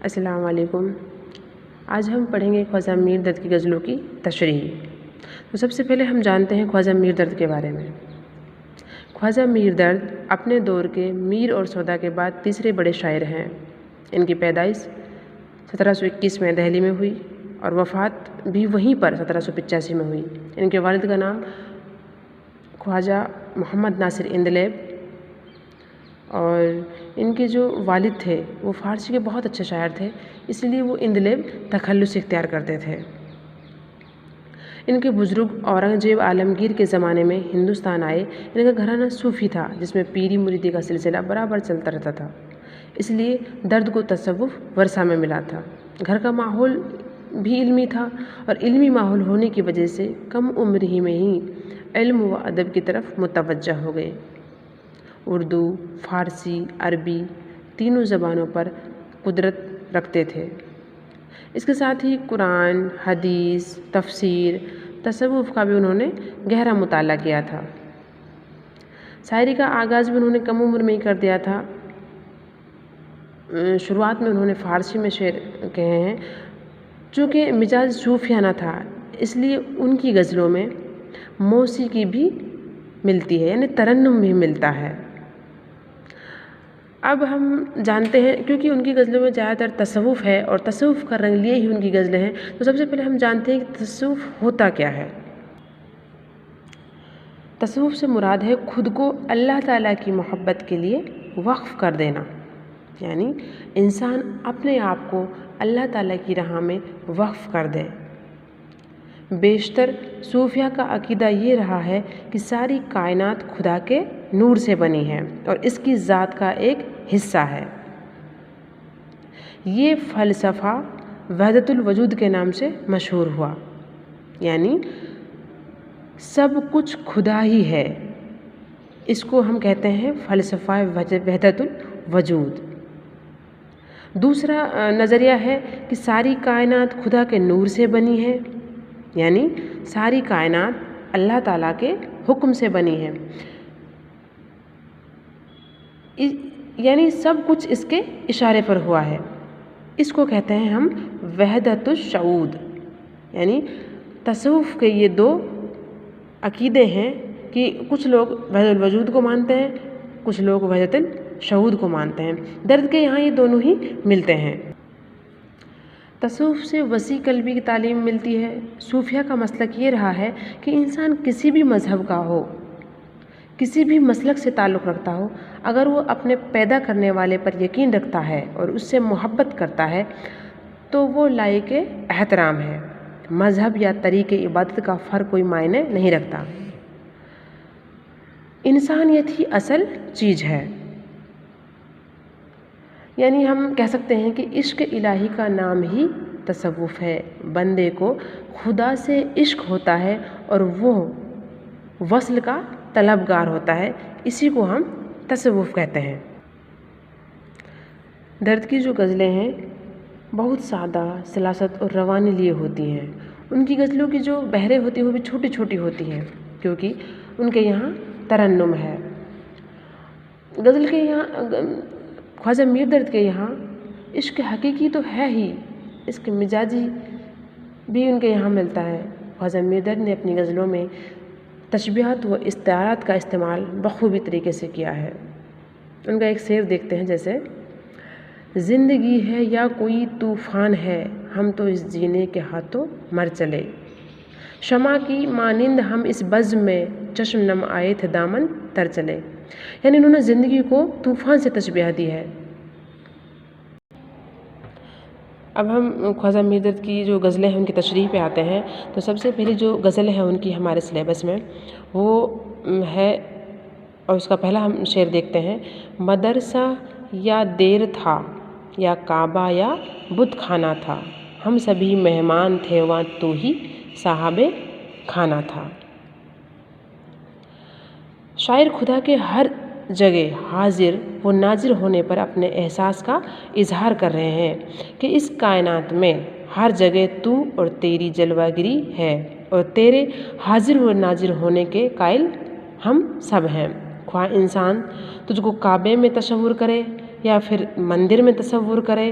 السلام علیکم۔ آج ہم پڑھیں گے خواجہ میر درد کی غزلوں کی تشریح۔ تو سب سے پہلے ہم جانتے ہیں خواجہ میر درد کے بارے میں۔ خواجہ میر درد اپنے دور کے میر اور سودا کے بعد تیسرے بڑے شاعر ہیں۔ ان کی پیدائش 1721 میں دہلی میں ہوئی اور وفات بھی وہیں پر 1785 میں ہوئی۔ ان کے والد کا نام خواجہ محمد ناصر اندلیب اور ان کے جو والد تھے وہ فارسی کے بہت اچھے شاعر تھے، اس لیے وہ اندلیب تخلص اختیار کرتے تھے۔ ان کے بزرگ اورنگزیب عالمگیر کے زمانے میں ہندوستان آئے۔ ان کا گھرانہ صوفی تھا جس میں پیری مریدی کا سلسلہ برابر چلتا رہتا تھا، اس لیے درد کو تصوف ورثہ میں ملا تھا۔ گھر کا ماحول بھی علمی تھا اور علمی ماحول ہونے کی وجہ سے کم عمر ہی میں ہی علم و ادب کی طرف متوجہ ہو گئے۔ اردو، فارسی، عربی تینوں زبانوں پر قدرت رکھتے تھے۔ اس کے ساتھ ہی قرآن، حدیث، تفسیر، تصوف کا بھی انہوں نے گہرا مطالعہ کیا تھا۔ شاعری کا آغاز بھی انہوں نے کم عمر میں ہی کر دیا تھا۔ شروعات میں انہوں نے فارسی میں شعر کہے ہیں۔ چونکہ مزاج صوفیانہ تھا اس لیے ان کی غزلوں میں موسیقی بھی ملتی ہے، یعنی ترنم بھی ملتا ہے۔ اب ہم جانتے ہیں کیونکہ ان کی غزلوں میں زیادہ تر تصوف ہے اور تصوف کا رنگ لیے ہی ان کی غزلیں ہیں، تو سب سے پہلے ہم جانتے ہیں کہ تصوف ہوتا کیا ہے۔ تصوف سے مراد ہے خود کو اللہ تعالیٰ کی محبت کے لیے وقف کر دینا، یعنی انسان اپنے آپ کو اللہ تعالیٰ کی راہ میں وقف کر دے۔ بیشتر صوفیہ کا عقیدہ یہ رہا ہے کہ ساری کائنات خدا کے نور سے بنی ہے اور اس کی ذات کا ایک حصہ ہے۔ یہ فلسفہ وحدت الوجود کے نام سے مشہور ہوا، یعنی سب کچھ خدا ہی ہے، اس کو ہم کہتے ہیں فلسفہ وحدت الوجود۔ دوسرا نظریہ ہے کہ ساری کائنات خدا کے نور سے بنی ہے، یعنی ساری کائنات اللہ تعالیٰ کے حکم سے بنی ہے، یعنی سب کچھ اس کے اشارے پر ہوا ہے۔ اس کو کہتے ہیں ہم وحدت الشعود۔ یعنی تصوف کے یہ دو عقیدے ہیں کہ کچھ لوگ وحدت الوجود کو مانتے ہیں، کچھ لوگ وحدت الشعود کو مانتے ہیں۔ درد کے یہاں یہ دونوں ہی ملتے ہیں۔ تصوف سے وسیع قلبی کی تعلیم ملتی ہے۔ صوفیہ کا مسلک یہ رہا ہے کہ انسان کسی بھی مذہب کا ہو، کسی بھی مسلک سے تعلق رکھتا ہو، اگر وہ اپنے پیدا کرنے والے پر یقین رکھتا ہے اور اس سے محبت کرتا ہے تو وہ لائق احترام ہے۔ مذہب یا طریق عبادت کا فرق کوئی معنی نہیں رکھتا۔ انسانیت ہی اصل چیز ہے، یعنی ہم کہہ سکتے ہیں کہ عشق الہی کا نام ہی تصوف ہے۔ بندے کو خدا سے عشق ہوتا ہے اور وہ وصل کا طلبگار ہوتا ہے، اسی کو ہم تصوف کہتے ہیں۔ درد کی جو غزلیں ہیں بہت سادہ، سلاست اور روانی لیے ہوتی ہیں۔ ان کی غزلوں کی جو بحریں ہوتی ہیں وہ بھی چھوٹی چھوٹی ہوتی ہیں کیونکہ ان کے یہاں ترنم ہے۔ غزل کے یہاں خواجہ میر درد کے یہاں عشق حقیقی تو ہے ہی، اس کے مزاجی بھی ان کے یہاں ملتا ہے۔ خواجہ میر درد نے اپنی غزلوں میں تشبیہات و استعارات کا استعمال بخوبی طریقے سے کیا ہے۔ ان کا ایک شعر دیکھتے ہیں، جیسے زندگی ہے یا کوئی طوفان ہے، ہم تو اس جینے کے ہاتھوں مر چلے، شمع کی مانند ہم اس بزم میں چشم نم آئے تھے دامن تر چلے۔ یعنی انہوں نے زندگی کو طوفان سے تشبیہ دی ہے۔ اب ہم خواجہ میر درد کی جو غزلیں ہیں ان کی تشریح پہ آتے ہیں، تو سب سے پہلی جو غزل ہے ان کی ہمارے سلیبس میں وہ ہے، اور اس کا پہلا ہم شعر دیکھتے ہیں۔ مدرسہ یا دیر تھا یا کعبہ یا بت خانہ تھا، ہم سبھی مہمان تھے وہاں تو ہی صاحب کھانا تھا۔ شاعر خدا کے ہر جگہ حاضر و ناظر ہونے پر اپنے احساس کا اظہار کر رہے ہیں کہ اس کائنات میں ہر جگہ تو اور تیری جلوہ گری ہے اور تیرے حاضر و ناظر ہونے کے قائل ہم سب ہیں۔ خواہ انسان تجھ کو کعبے میں تصور کرے یا پھر مندر میں تصور کرے،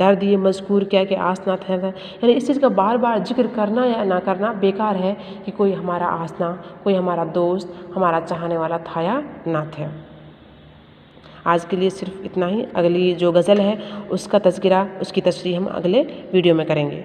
درد یہ مذکور کیا کہ آس نہ تھا، یعنی اس چیز کا بار بار ذکر کرنا یا نہ کرنا بیکار ہے کہ کوئی ہمارا آسنا، کوئی ہمارا دوست، ہمارا چاہنے والا تھا یا نہ تھا۔ آج کے لیے صرف اتنا ہی، اگلی جو غزل ہے اس کا تذکرہ، اس کی تشریح ہم اگلے ویڈیو میں کریں گے۔